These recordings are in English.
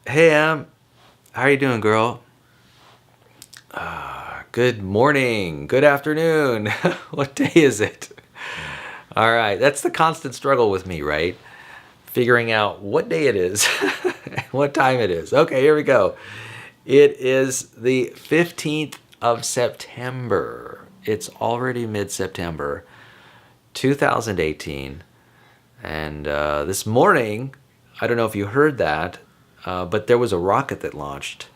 Hey, how are you doing, girl? Good morning, good afternoon. What day is it? All right, that's the constant struggle with me, right? Figuring out what day it is, what time it is. Okay, here we go. It is the 15th of September. It's already mid-September, 2018. And this morning, I don't know if you heard that, but there was a rocket that launched.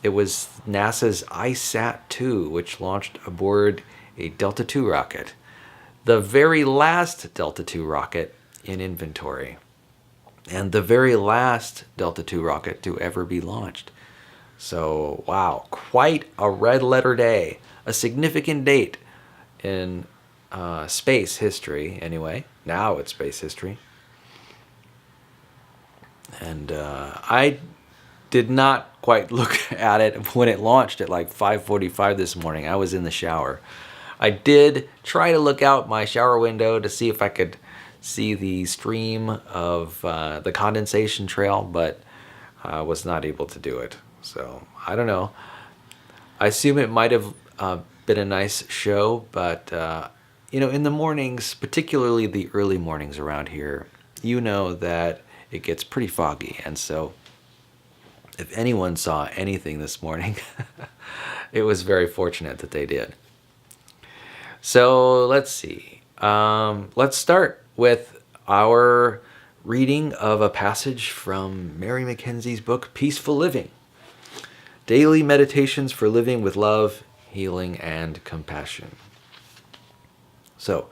It was NASA's ISAT-2, which launched aboard a Delta II rocket, the very last Delta II rocket in inventory, and the very last Delta II rocket to ever be launched. So, wow, quite a red letter day, a significant date in space history, anyway. Now it's space history. And I did not quite look at it when it launched at like 5:45 this morning. I was in the shower. I did try to look out my shower window to see if I could see the stream of the condensation trail, but I was not able to do it. So I don't know. I assume it might have been a nice show, but in the mornings, particularly the early mornings around here, you know that it gets pretty foggy, and so if anyone saw anything this morning, it was very fortunate that they did. So let's see. Let's start with our reading of a passage from Mary Mackenzie's book, Peaceful Living. Daily Meditations for Living with Love, Healing, and Compassion. So,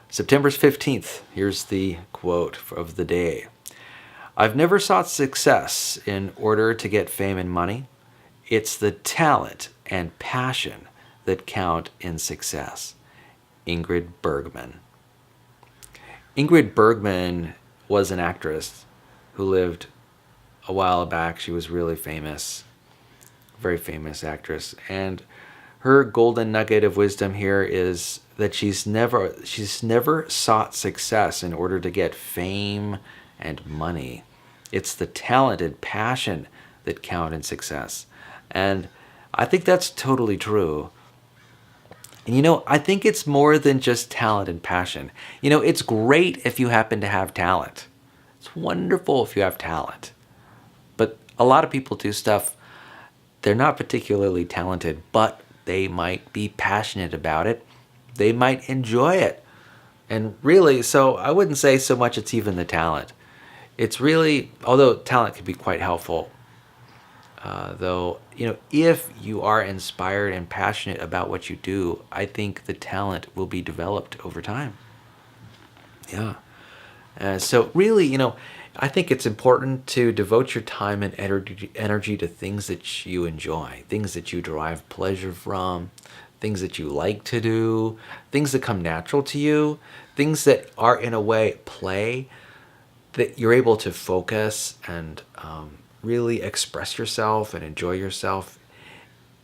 September 15th, here's the quote of the day. I've never sought success in order to get fame and money. It's the talent and passion that count in success. Ingrid Bergman. Ingrid Bergman was an actress who lived a while back. She was really famous, very famous actress. And her golden nugget of wisdom here is that she's never sought success in order to get fame and money. It's the talent and passion that count in success. And I think that's totally true. And I think it's more than just talent and passion. It's great if you happen to have talent. It's wonderful if you have talent. But a lot of people do stuff, they're not particularly talented, but they might be passionate about it. They might enjoy it. And really, so I wouldn't say so much it's even the talent. It's really, although talent can be quite helpful, though, if you are inspired and passionate about what you do, I think the talent will be developed over time. Yeah. So really, I think it's important to devote your time and energy to things that you enjoy, things that you derive pleasure from, things that you like to do, things that come natural to you, things that are in a way play, that you're able to focus and really express yourself and enjoy yourself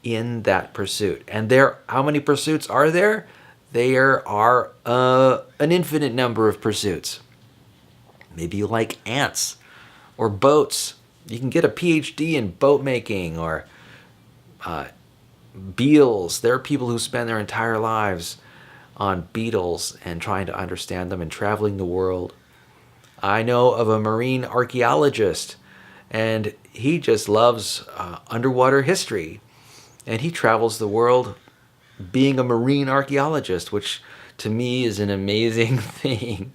in that pursuit. And how many pursuits are there? There are an infinite number of pursuits. Maybe you like ants or boats. You can get a PhD in boat making or beetles. There are people who spend their entire lives on beetles and trying to understand them and traveling the world. I know of a marine archaeologist, and he just loves underwater history. And he travels the world being a marine archaeologist, which to me is an amazing thing.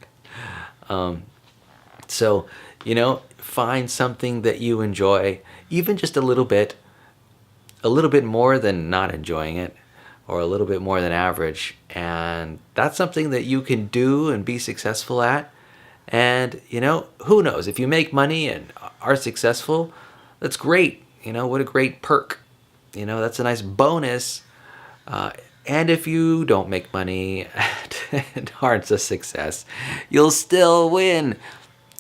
So, find something that you enjoy, even just a little bit more than not enjoying it, or a little bit more than average. And that's something that you can do and be successful at. And, who knows? If you make money and are successful, that's great. What a great perk. That's a nice bonus. And if you don't make money and aren't a success, you'll still win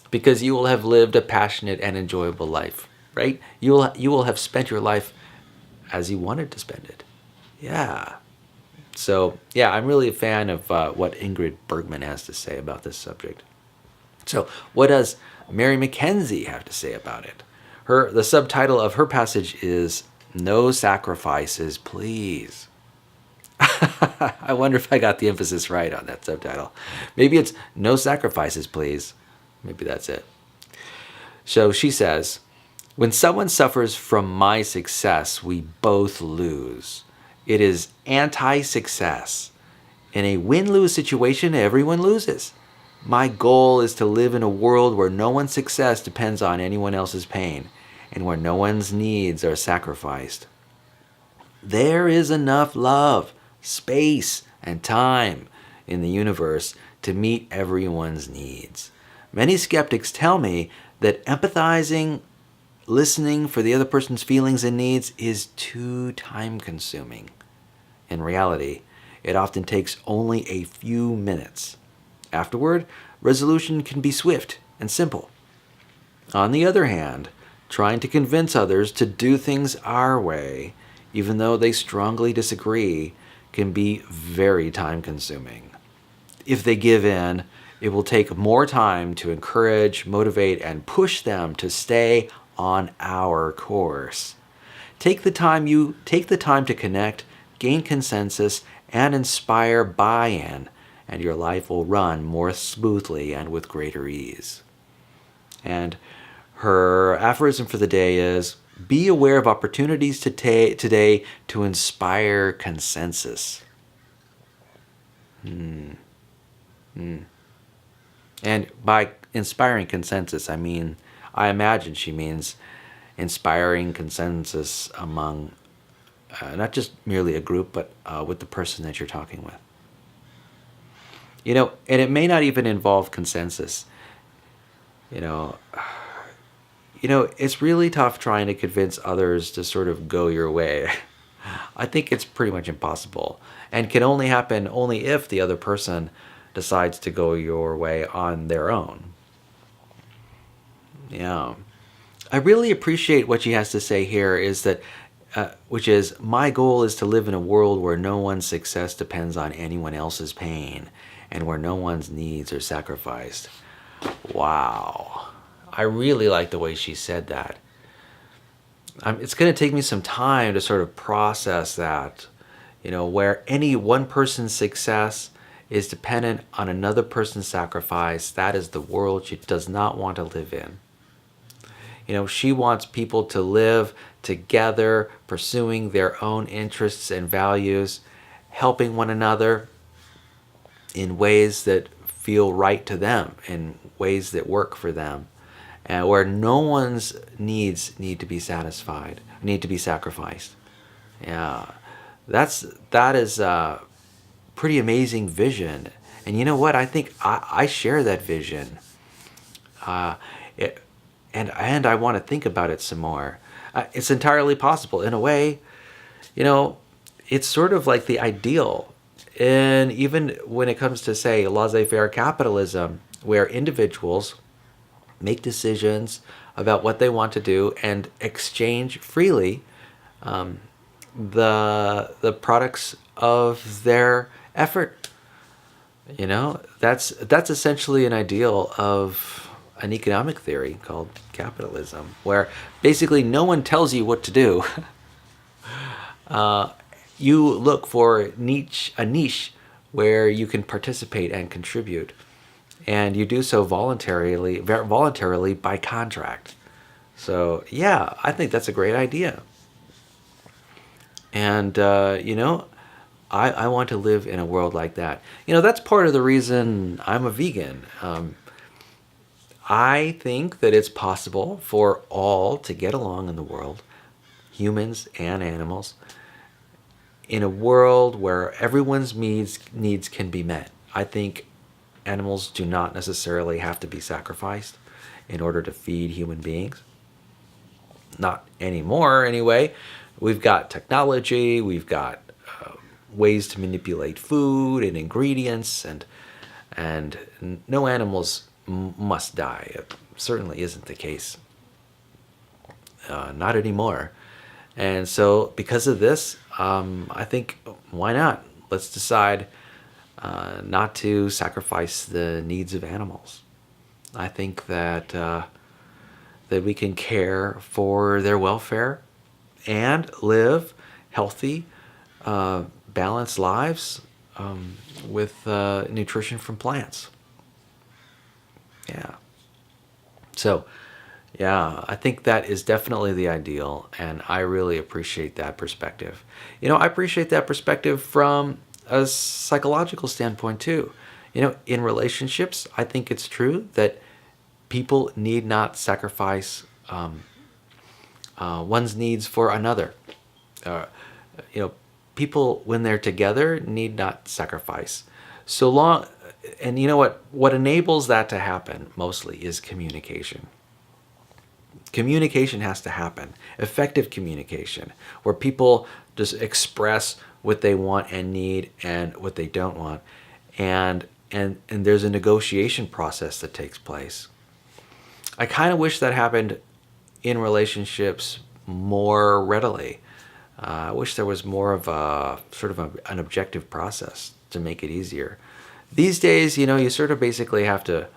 because you will have lived a passionate and enjoyable life, right? You will have spent your life as you wanted to spend it. Yeah. So, yeah, I'm really a fan of what Ingrid Bergman has to say about this subject. So, what does Mary Mackenzie have to say about it? The subtitle of her passage is "No Sacrifices, Please." I wonder if I got the emphasis right on that subtitle. Maybe it's "No Sacrifices, Please." Maybe that's it. So she says, "When someone suffers from my success, we both lose. It is anti-success. In a win-lose situation, everyone loses. My goal is to live in a world where no one's success depends on anyone else's pain, and where no one's needs are sacrificed. There is enough love, space, and time in the universe to meet everyone's needs. Many skeptics tell me that empathizing, listening for the other person's feelings and needs is too time-consuming. In reality, it often takes only a few minutes. Afterward, resolution can be swift and simple. On the other hand, trying to convince others to do things our way, even though they strongly disagree, can be very time-consuming. If they give in, it will take more time to encourage, motivate, and push them to stay on our course. Take the time to connect, gain consensus, and inspire buy-in, and your life will run more smoothly and with greater ease." And her aphorism for the day is, "Be aware of opportunities today to inspire consensus." And by inspiring consensus, I imagine she means inspiring consensus among not just merely a group, but with the person that you're talking with. And it may not even involve consensus. You know, it's really tough trying to convince others to sort of go your way. I think it's pretty much impossible, and can only happen if the other person decides to go your way on their own. Yeah. I really appreciate what she has to say here which is, "My goal is to live in a world where no one's success depends on anyone else's pain, and where no one's needs are sacrificed." Wow. I really like the way she said that. It's going to take me some time to sort of process that, where any one person's success is dependent on another person's sacrifice. That is the world she does not want to live in. She wants people to live together, pursuing their own interests and values, helping one another in ways that feel right to them, in ways that work for them, and where no one's needs need to be sacrificed. Yeah, that is a pretty amazing vision. And you know what? I think I share that vision. And I want to think about it some more. It's entirely possible. In a way, it's sort of like the ideal. And even when it comes to, say, laissez-faire capitalism, where individuals make decisions about what they want to do and exchange freely the products of their effort. That's essentially an ideal of an economic theory called capitalism, where basically no one tells you what to do. You look for a niche where you can participate and contribute, and you do so voluntarily by contract. So yeah, I think that's a great idea. And I want to live in a world like that. That's part of the reason I'm a vegan. I think that it's possible for all to get along in the world, humans and animals, in a world where everyone's needs can be met. I think animals do not necessarily have to be sacrificed in order to feed human beings. Not anymore, anyway. We've got technology, we've got ways to manipulate food and ingredients, and no animals must die. It certainly isn't the case. Not anymore. And so because of this, I think, why not? Let's decide not to sacrifice the needs of animals. I think that that we can care for their welfare and live healthy, balanced lives with nutrition from plants. Yeah. So, yeah, I think that is definitely the ideal, and I really appreciate that perspective. I appreciate that perspective from a psychological standpoint too. In relationships, I think it's true that people need not sacrifice one's needs for another. Uh, People, when they're together, need not sacrifice. So long, and you know what? What enables that to happen mostly is communication. Communication has to happen. Effective communication, where people just express what they want and need and what they don't want, and there's a negotiation process that takes place. I kind of wish that happened in relationships more readily. I wish there was more of a sort of an objective process to make it easier. These days, you sort of basically have to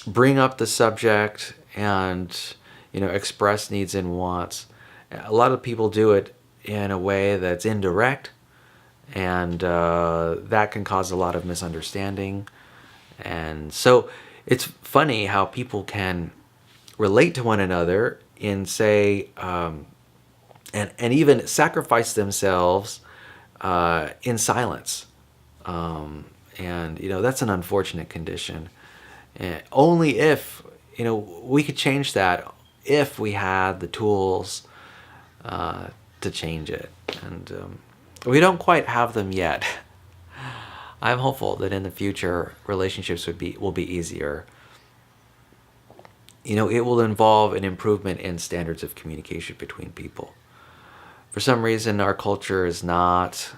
bring up the subject and express needs and wants. A lot of people do it in a way that's indirect, and that can cause a lot of misunderstanding. And so it's funny how people can relate to one another in, say, and even sacrifice themselves in silence. And that's an unfortunate condition. Only if we could change that, if we had the tools to change it, and we don't quite have them yet. I'm hopeful that in the future relationships will be easier. It will involve an improvement in standards of communication between people. For some reason, our culture is not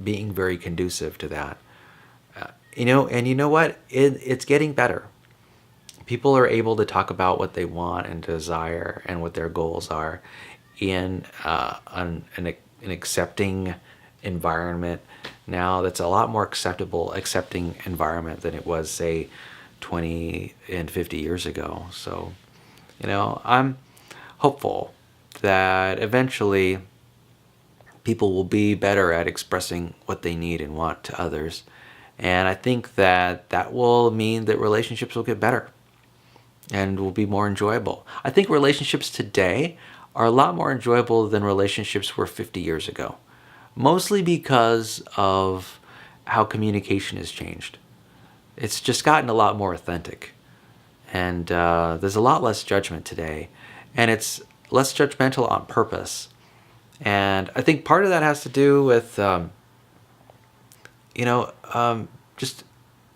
being very conducive to that. And you know what? It's getting better. People are able to talk about what they want and desire and what their goals are in an accepting environment now that's a lot more accepting environment than it was, say, 20 and 50 years ago. So, I'm hopeful that eventually people will be better at expressing what they need and want to others. And I think that will mean that relationships will get better and will be more enjoyable. I think relationships today are a lot more enjoyable than relationships were 50 years ago, mostly because of how communication has changed. It's just gotten a lot more authentic. And there's a lot less judgment today. And it's less judgmental on purpose. And I think part of that has to do with, just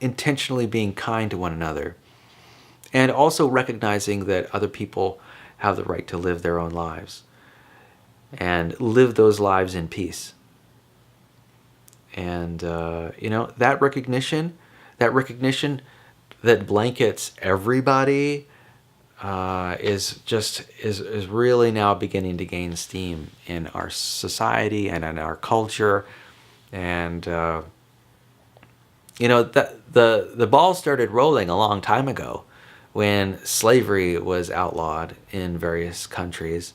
intentionally being kind to one another. And also recognizing that other people have the right to live their own lives. And live those lives in peace. And, that recognition that blankets everybody is really now beginning to gain steam in our society and in our culture. And the ball started rolling a long time ago when slavery was outlawed in various countries.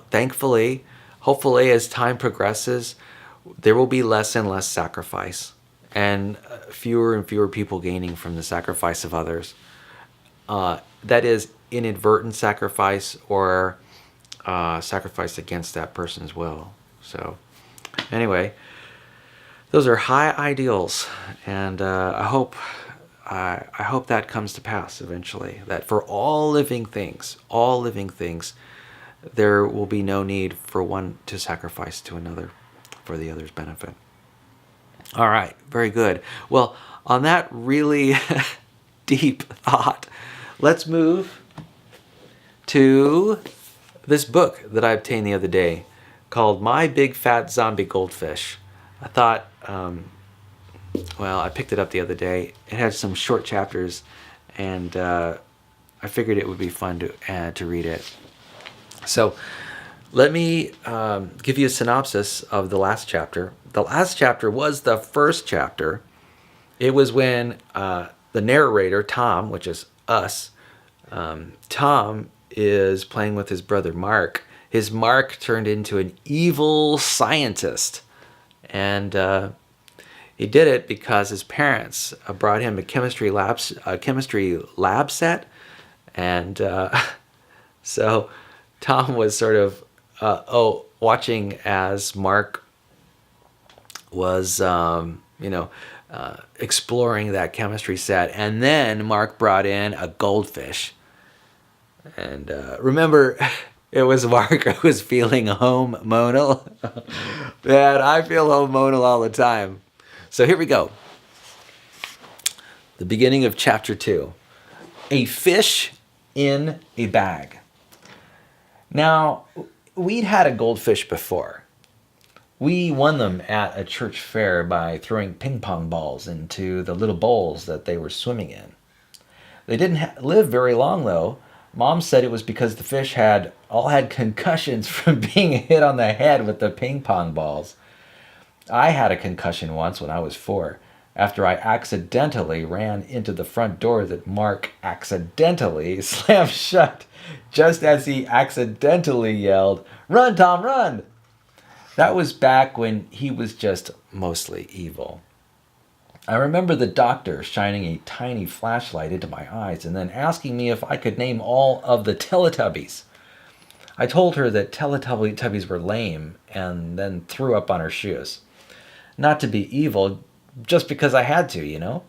Thankfully, hopefully, as time progresses, there will be less and less sacrifice, and fewer and fewer people gaining from the sacrifice of others. That is inadvertent sacrifice or sacrifice against that person's will. So, anyway, those are high ideals, and I hope that comes to pass eventually. That for all living things, there will be no need for one to sacrifice to another for the other's benefit. All right, very good. Well, on that really deep thought, let's move to this book that I obtained the other day called My Big Fat Zombie Goldfish. I thought, I picked it up the other day. It had some short chapters, and I figured it would be fun to read it. So let me give you a synopsis of the last chapter. The last chapter was the first chapter It was when the narrator, Tom, which is us, Tom is playing with his brother Mark. His Mark turned into an evil scientist. And he did it because his parents brought him a chemistry lab set. And so Tom was sort of watching as Mark was, exploring that chemistry set. And then Mark brought in a goldfish. And remember, it was Mark who was feeling hormonal. Man, I feel hormonal all the time. So here we go. The beginning of chapter 2. A fish in a bag. Now, we'd had a goldfish before. We won them at a church fair by throwing ping pong balls into the little bowls that they were swimming in. They didn't live very long, though. Mom said it was because the fish all had concussions from being hit on the head with the ping pong balls. I had a concussion once when I was 4, after I accidentally ran into the front door that Mark accidentally slammed shut, just as he accidentally yelled, "Run, Tom, run!" That was back when he was just mostly evil. I remember the doctor shining a tiny flashlight into my eyes and then asking me if I could name all of the Teletubbies. I told her that Teletubbies were lame and then threw up on her shoes. Not to be evil, just because I had to.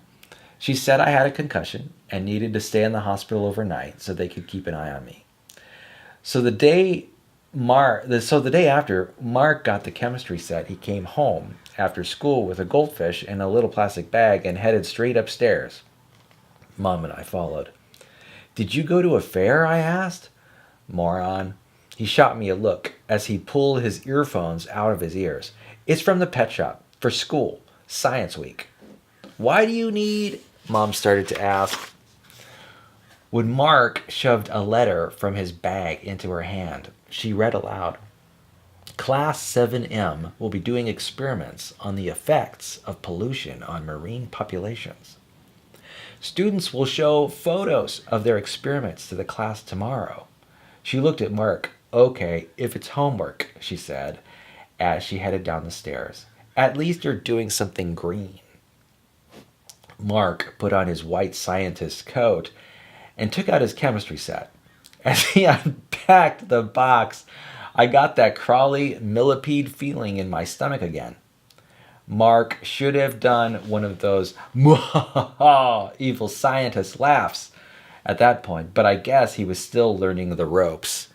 She said I had a concussion and needed to stay in the hospital overnight so they could keep an eye on me. So the day after Mark got the chemistry set, he came home after school with a goldfish in a little plastic bag and headed straight upstairs. Mom and I followed. "Did you go to a fair?" I asked. Moron. He shot me a look as he pulled his earphones out of his ears. "It's from the pet shop, for school, science week." "Why do you need?" Mom started to ask. When Mark shoved a letter from his bag into her hand, she read aloud. "Class 7M will be doing experiments on the effects of pollution on marine populations. Students will show photos of their experiments to the class tomorrow." She looked at Mark. "Okay, if it's homework," she said, as she headed down the stairs. "At least you're doing something green." Mark put on his white scientist coat and took out his chemistry set. As he unpacked the box, I got that crawly millipede feeling in my stomach again. Mark should have done one of those evil scientist laughs at that point, but I guess he was still learning the ropes.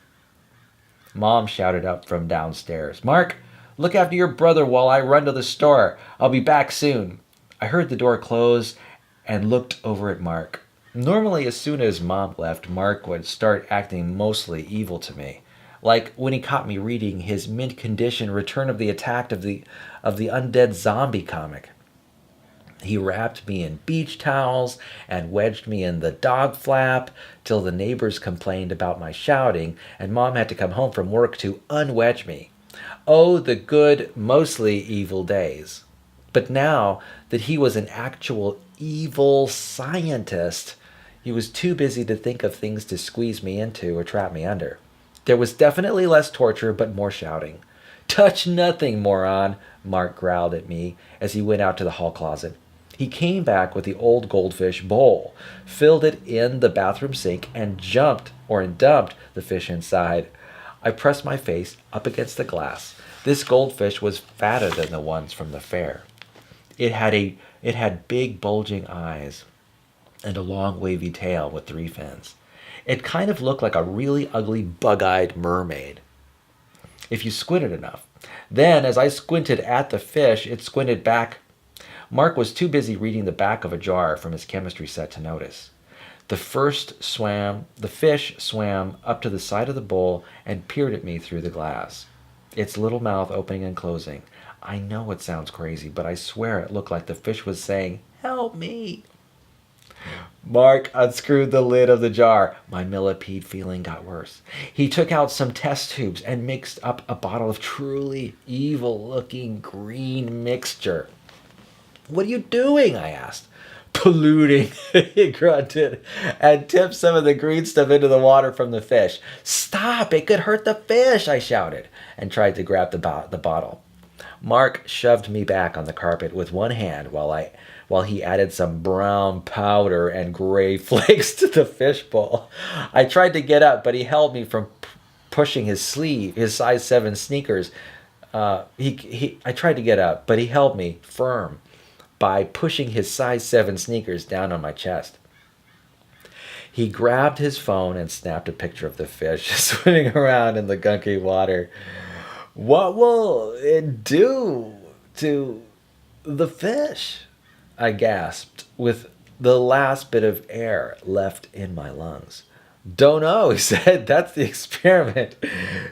Mom shouted up from downstairs, "Mark, look after your brother while I run to the store. I'll be back soon." I heard the door close and looked over at Mark. Normally, as soon as Mom left, Mark would start acting mostly evil to me. Like when he caught me reading his mint-condition Return of the Attack of the Undead Zombie comic. He wrapped me in beach towels and wedged me in the dog flap till the neighbors complained about my shouting and Mom had to come home from work to unwedge me. Oh, the good, mostly evil days. But now that he was an actual evil scientist, he was too busy to think of things to squeeze me into or trap me under. There was definitely less torture, but more shouting. "Touch nothing, moron," Mark growled at me as he went out to the hall closet. He came back with the old goldfish bowl, filled it in the bathroom sink, and dumped the fish inside. I pressed my face up against the glass. This goldfish was fatter than the ones from the fair. It had big bulging eyes and a long wavy tail with 3 fins. It kind of looked like a really ugly bug-eyed mermaid, if you squinted enough. Then, as I squinted at the fish, it squinted back. Mark was too busy reading the back of a jar from his chemistry set to notice. The fish swam up to the side of the bowl and peered at me through the glass, its little mouth opening and closing. I know it sounds crazy, but I swear it looked like the fish was saying, "Help me." Mark unscrewed the lid of the jar. My millipede feeling got worse. He took out some test tubes and mixed up a bottle of truly evil-looking green mixture. "What are you doing?" I asked. "Polluting," he grunted, and tipped some of the green stuff into the water from the fish. "Stop, it could hurt the fish," I shouted, and tried to grab the bottle. Mark shoved me back on the carpet with one hand while he added some brown powder and gray flakes to the fishbowl. I tried to get up, but he held me from pushing his size 7 sneakers. I tried to get up, but he held me firm by pushing his size 7 sneakers down on my chest. He grabbed his phone and snapped a picture of the fish swimming around in the gunky water. "What will it do to the fish?" I gasped, with the last bit of air left in my lungs. "Don't know," he said. "That's the experiment."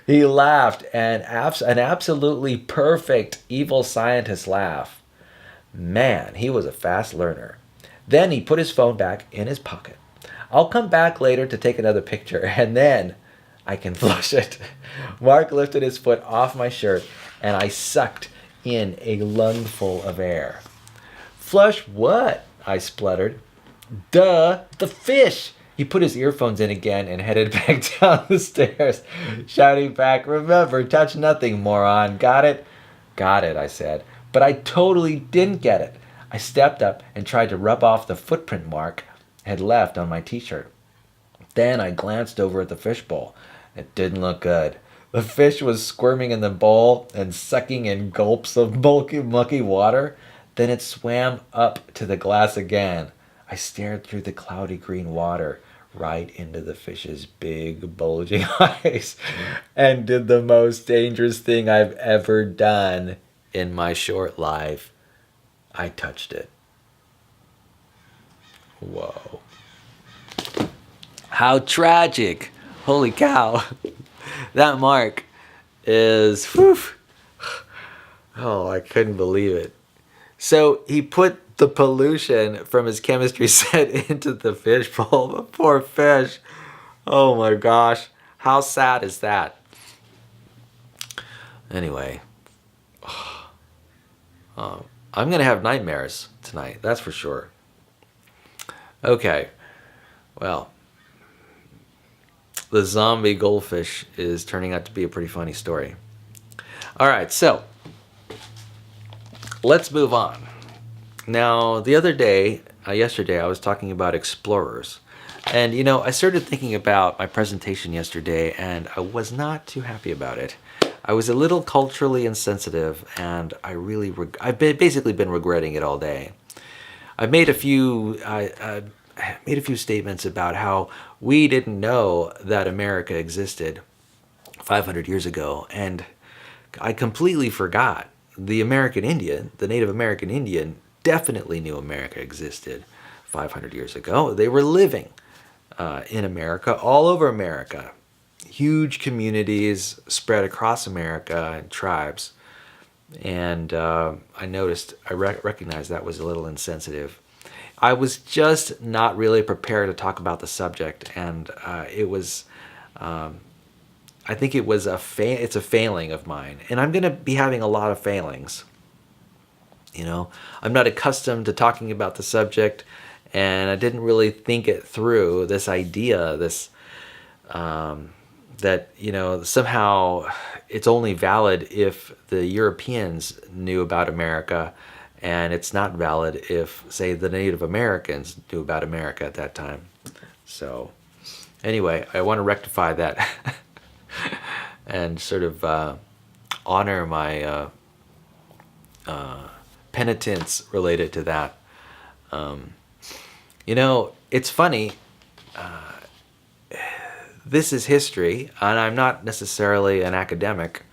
He laughed, an absolutely perfect evil scientist laugh. Man, he was a fast learner. Then he put his phone back in his pocket. "I'll come back later to take another picture, and then I can flush it." Mark lifted his foot off my shirt, and I sucked in a lungful of air. "Flush what?" I spluttered. "Duh, the fish!" He put his earphones in again and headed back down the stairs, shouting back, "Remember, touch nothing, moron. Got it?" "Got it," I said. But I totally didn't get it. I stepped up and tried to rub off the footprint Mark had left on my t-shirt. Then I glanced over at the fishbowl. It didn't look good. The fish was squirming in the bowl and sucking in gulps of mucky water. Then it swam up to the glass again. I stared through the cloudy green water right into the fish's big, bulging eyes and did the most dangerous thing I've ever done in my short life. I touched it. Whoa. How tragic. Holy cow. That Mark is, whew. Oh, I couldn't believe it. So he put the pollution from his chemistry set into the fish bowl. The poor fish. Oh my gosh. How sad is that? Anyway. I'm going to have nightmares tonight. That's for sure. Okay. Well. The zombie goldfish is turning out to be a pretty funny story. All right, so let's move on. Now, the other day, yesterday, I was talking about explorers. And, I started thinking about my presentation yesterday, and I was not too happy about it. I was a little culturally insensitive, and I've basically been regretting it all day. I made a few statements about how we didn't know that America existed 500 years ago, and I completely forgot. The Native American Indian, definitely knew America existed 500 years ago. They were living in America, all over America. Huge communities spread across America and tribes. And I recognized that was a little insensitive. I was just not really prepared to talk about the subject, and it was, I think it was it's a failing of mine, and I'm going to be having a lot of failings. I'm not accustomed to talking about the subject, and I didn't really think it through. This idea, that somehow it's only valid if the Europeans knew about America. And it's not valid if, say, the Native Americans knew about America at that time. So, anyway, I want to rectify that and sort of honor my penitence related to that. It's funny. This is history, and I'm not necessarily an academic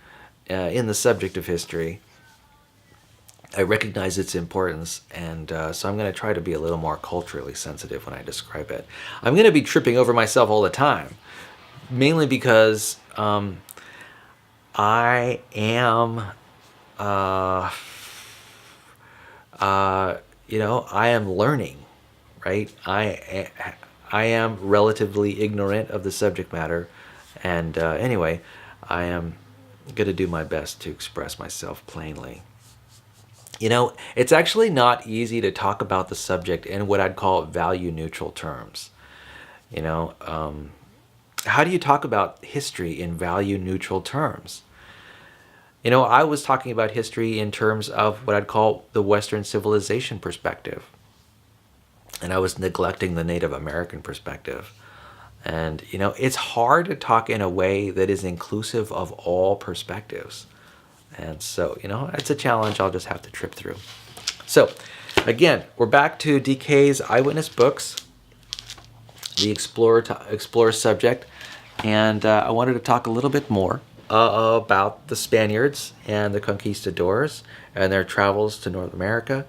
in the subject of history. I recognize its importance, and so I'm going to try to be a little more culturally sensitive when I describe it. I'm going to be tripping over myself all the time, mainly because I am, I am learning, right? I am relatively ignorant of the subject matter, and anyway, I am going to do my best to express myself plainly. It's actually not easy to talk about the subject in what I'd call value neutral terms. You know, how do you talk about history in value neutral terms? I was talking about history in terms of what I'd call the Western civilization perspective. And I was neglecting the Native American perspective. And, it's hard to talk in a way that is inclusive of all perspectives. And so, it's a challenge I'll just have to trip through. So, again, we're back to DK's Eyewitness Books, the Explorer subject. And I wanted to talk a little bit more about the Spaniards and the Conquistadors and their travels to North America,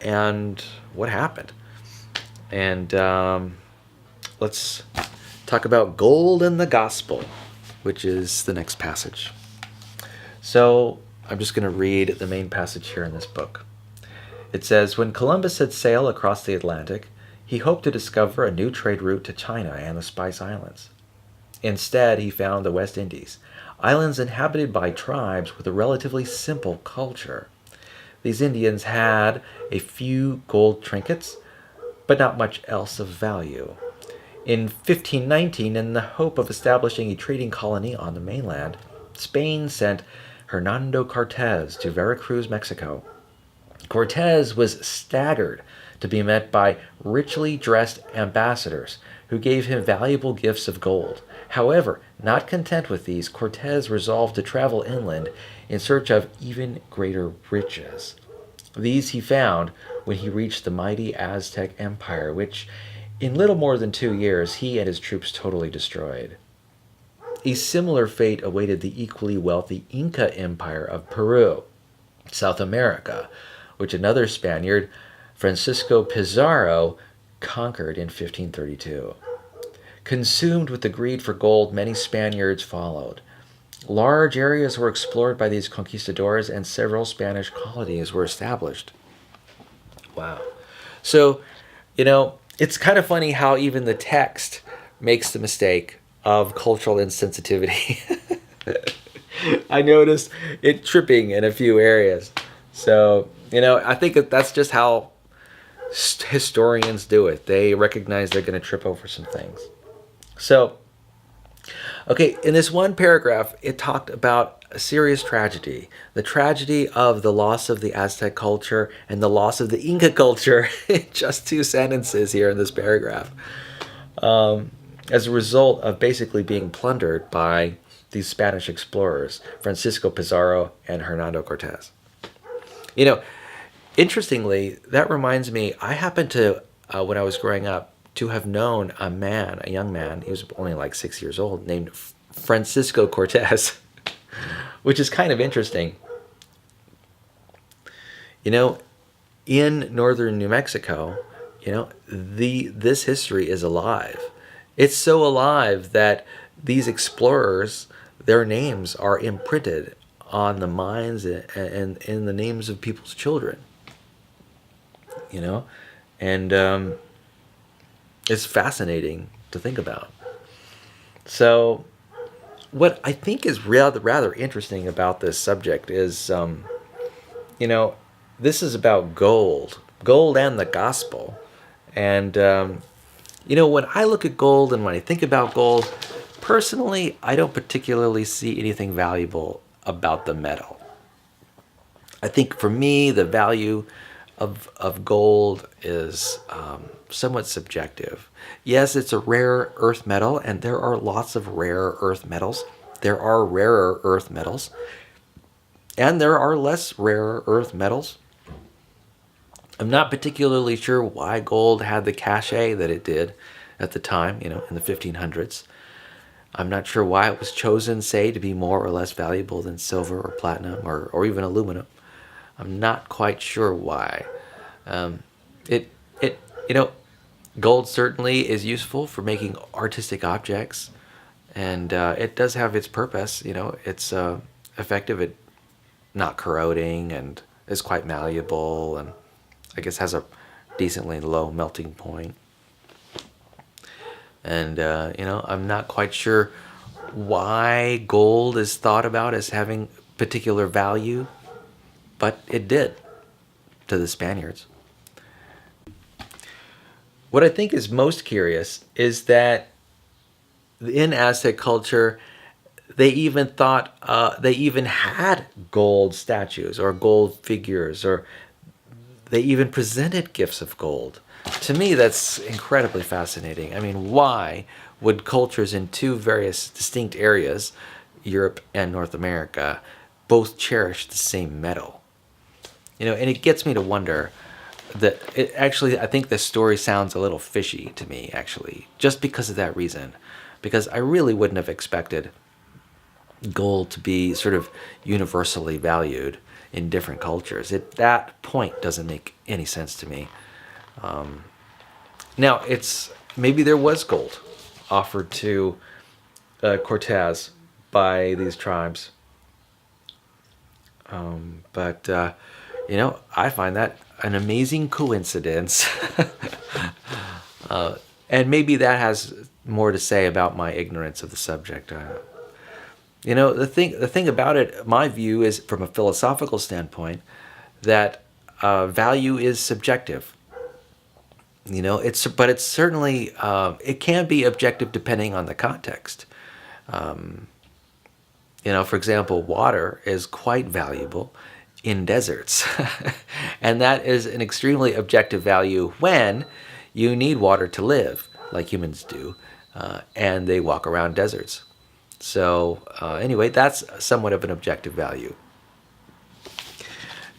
and what happened. And let's talk about gold and the gospel, which is the next passage. So I'm just going to read the main passage here in this book. It says, when Columbus set sail across the Atlantic, he hoped to discover a new trade route to China and the Spice Islands. Instead, he found the West Indies, islands inhabited by tribes with a relatively simple culture. These Indians had a few gold trinkets, but not much else of value. In 1519, in the hope of establishing a trading colony on the mainland, Spain sent Hernando Cortez to Veracruz, Mexico. Cortez was staggered to be met by richly dressed ambassadors who gave him valuable gifts of gold. However, not content with these, Cortez resolved to travel inland in search of even greater riches. These he found when he reached the mighty Aztec Empire, which, in little more than 2 years, he and his troops totally destroyed. A similar fate awaited the equally wealthy Inca Empire of Peru, South America, which another Spaniard, Francisco Pizarro, conquered in 1532. Consumed with the greed for gold, many Spaniards followed. Large areas were explored by these conquistadors, and several Spanish colonies were established. Wow. So, it's kind of funny how even the text makes the mistake of cultural insensitivity. I noticed it tripping in a few areas. So, I think that's just how historians do it. They recognize they're going to trip over some things. So, okay, in this one paragraph, it talked about a serious tragedy. The tragedy of the loss of the Aztec culture and the loss of the Inca culture in just 2 sentences here in this paragraph. As a result of basically being plundered by these Spanish explorers, Francisco Pizarro and Hernando Cortez. Interestingly, that reminds me, I happened to, when I was growing up, to have known a young man, he was only like 6 years old, named Francisco Cortez, which is kind of interesting. In northern New Mexico, this history is alive. It's so alive that these explorers, their names are imprinted on the minds and in the names of people's children. And it's fascinating to think about. So, what I think is rather interesting about this subject is, this is about gold and the gospel. And, when I look at gold and when I think about gold, personally, I don't particularly see anything valuable about the metal. I think for me, the value of gold is somewhat subjective. Yes, it's a rare earth metal, and there are lots of rare earth metals. There are rarer earth metals, and there are less rare earth metals. I'm not particularly sure why gold had the cachet that it did at the time, in the 1500s. I'm not sure why it was chosen, say, to be more or less valuable than silver or platinum or even aluminum. I'm not quite sure why. Gold certainly is useful for making artistic objects, and it does have its purpose. It's effective at not corroding and is quite malleable, and I guess has a decently low melting point. And I'm not quite sure why gold is thought about as having particular value. but it did to the Spaniards. What I think is most curious is that in Aztec culture, they even they even had gold statues or gold figures, or they even presented gifts of gold. To me, that's incredibly fascinating. I mean, why would cultures in two various distinct areas, Europe and North America, both cherish the same metal? And it gets me to wonder that I think this story sounds a little fishy to me, actually, just because of that reason. Because I really wouldn't have expected gold to be sort of universally valued in different cultures. That point doesn't make any sense to me. Now, maybe there was gold offered to Cortez by these tribes. But I find that an amazing coincidence. And maybe that has more to say about my ignorance of the subject. The thing about it, my view is, from a philosophical standpoint, that value is subjective. But it's certainly it can be objective depending on the context. For example, water is quite valuable in deserts, and that is an extremely objective value when you need water to live, like humans do, and they walk around deserts. So anyway, that's somewhat of an objective value.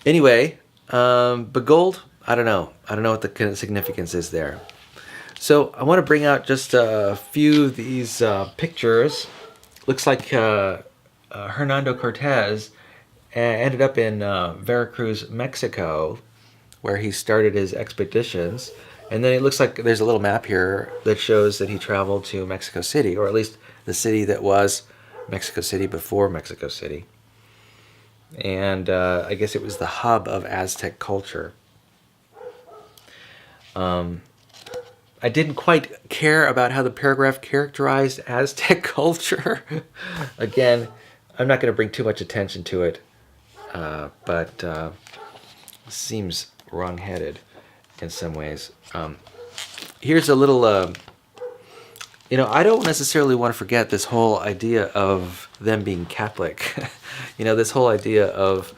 Anyway, but gold, I don't know. I don't know what the significance is there. So I want to bring out just a few of these pictures. Looks like Hernando Cortez ended up in Veracruz, Mexico, where he started his expeditions. And then it looks like there's a little map here that shows that he traveled to Mexico City, or at least the city that was Mexico City before Mexico City. And I guess it was the hub of Aztec culture. I didn't quite care about how the paragraph characterized Aztec culture. Again, I'm not going to bring too much attention to it, but it seems wrong-headed in some ways. Here's a little, I don't necessarily want to forget this whole idea of them being Catholic. This whole idea of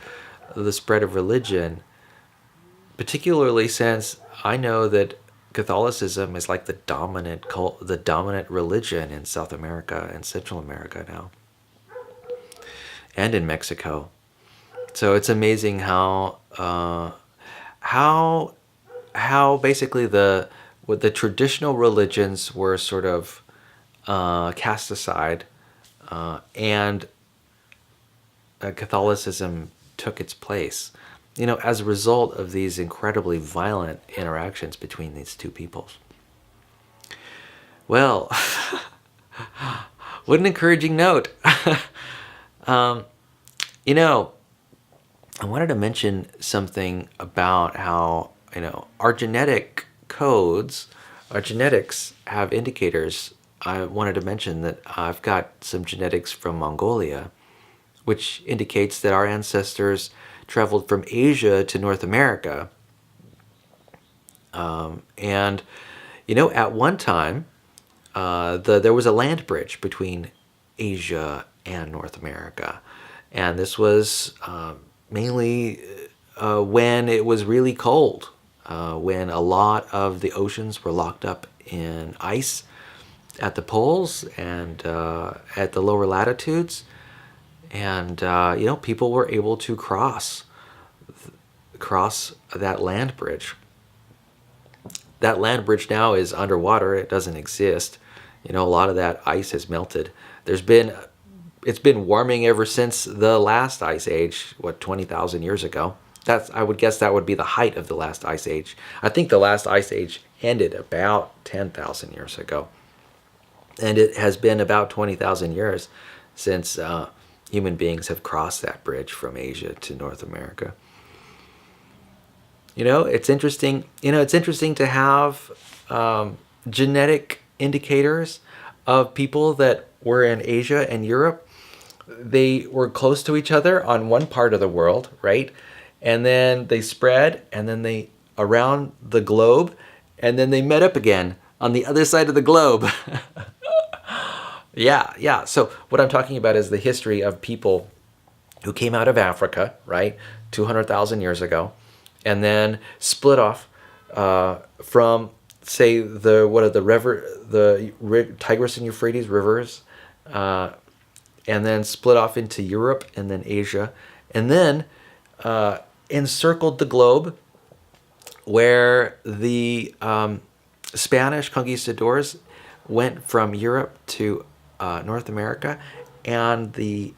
the spread of religion, particularly since I know that Catholicism is like the dominant religion in South America and Central America now, and in Mexico. So it's amazing how basically the traditional religions were sort of cast aside, and Catholicism took its place, as a result of these incredibly violent interactions between these two peoples. Well, what an encouraging note. I wanted to mention something about how, our genetic codes, our genetics have indicators. I wanted to mention that I've got some genetics from Mongolia, which indicates that our ancestors traveled from Asia to North America. And, at one time, there was a land bridge between Asia and North America. And this was mainly when it was really cold, when a lot of the oceans were locked up in ice at the poles and at the lower latitudes. And, people were able to cross that land bridge. That land bridge now is underwater. It doesn't exist. A lot of that ice has melted. It's been warming ever since the last ice age, 20,000 years ago. I would guess that would be the height of the last ice age. I think the last ice age ended about 10,000 years ago. And it has been about 20,000 years since human beings have crossed that bridge from Asia to North America. It's interesting. It's interesting to have genetic indicators of people that were in Asia and Europe. They were close to each other on one part of the world, right? and then they spread, and then they around the globe, and then they met up again on the other side of the globe. Yeah. So what I'm talking about is the history of people who came out of Africa, right, 200,000 years ago, and then split off from, say, the Tigris and Euphrates rivers, and then split off into Europe and then Asia, and then encircled the globe, where the Spanish conquistadors went from Europe to North America, and the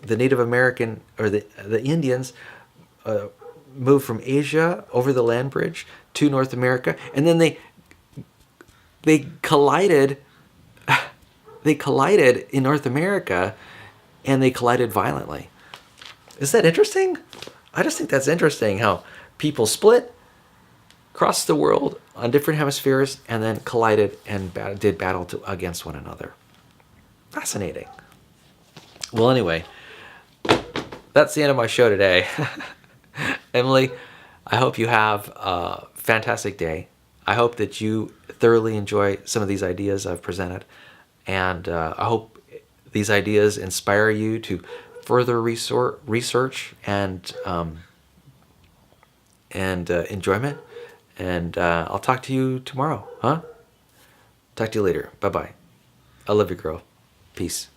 Native American, or the Indians, moved from Asia over the land bridge to North America, and then they collided. They collided in North America, and they collided violently. Is that interesting? I just think that's interesting how people split, crossed the world on different hemispheres, and then collided and did battle against one another. Fascinating. Well, anyway, that's the end of my show today. Emily, I hope you have a fantastic day. I hope that you thoroughly enjoy some of these ideas I've presented. And I hope these ideas inspire you to further research and enjoyment. And I'll talk to you tomorrow, huh? Talk to you later. Bye-bye. I love you, girl. Peace.